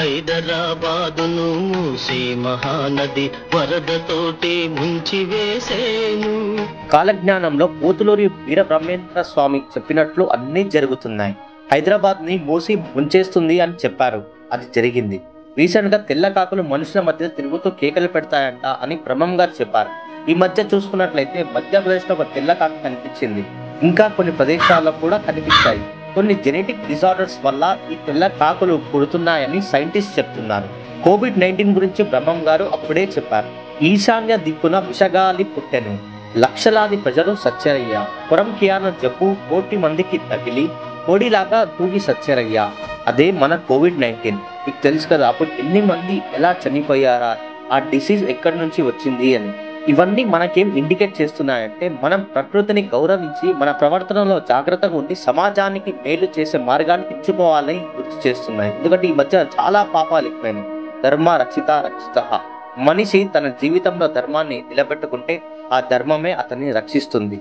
హైదరాబాదును మూసే మహానది వరదతోటి ముంచివేసేను. కాలజ్ఞానంలో పోతులూరి వీరబ్రహ్మేంద్ర స్వామి చెప్పినట్లు అన్నీ జరుగుతున్నాయి. హైదరాబాద్ ని మూసి ముంచేస్తుంది అని చెప్పారు, అది జరిగింది. రీసెంట్ గా తెల్ల కాకులు మనుషుల మధ్య తిరుగుతూ కేకలు పెడతాయంట అని బ్రహ్మం గారు చెప్పారు. ఈ మధ్య చూసుకున్నట్లయితే మధ్యప్రదేశ్ లో ఒక తెల్ల కాకు కనిపించింది. ఇంకా కొన్ని ప్రదేశాల్లో కూడా కనిపించాయి. కొన్ని జెనెటిక్ డిజార్డర్స్ వల్ల ఈ తెల్ల కాకులు పుడుతున్నాయని సైంటిస్ట్ చెప్తున్నారు. కోవిడ్-19 గురించి బ్రహ్మం గారు అప్పుడే చెప్పారు. ఈశాన్య దిక్కున విషగాలి పుట్టెను, లక్షలాది ప్రజలు సచ్చరయ్యా. పొరంకియాన జబ్బు 1 కోటి మందికి తగిలి కోడిలాగా తూగి సచ్చరయ్యా. అదే మన కోవిడ్-19. మీకు తెలుసు కదా, అప్పుడు ఎన్ని మంది ఎలా చనిపోయారా, ఆ డిసీజ్ ఎక్కడి నుంచి వచ్చింది అని. ఇవన్నీ మనకేం ఇండికేట్ చేస్తున్నాయంటే మనం ప్రకృతిని గౌరవించి మన ప్రవర్తనలో జాగ్రత్తగా ఉండి సమాజానికి మేలు చేసే మార్గాన్ని ఎంచుకోవాలని గుర్తు చేస్తున్నాయి. ఎందుకంటే ఈ మధ్య చాలా పాపాలు ఎక్కువైనాయి. ధర్మ రక్షిత రక్షిత. మనిషి తన జీవితంలో ధర్మాన్ని నిలబెట్టుకుంటే ఆ ధర్మమే అతన్ని రక్షిస్తుంది.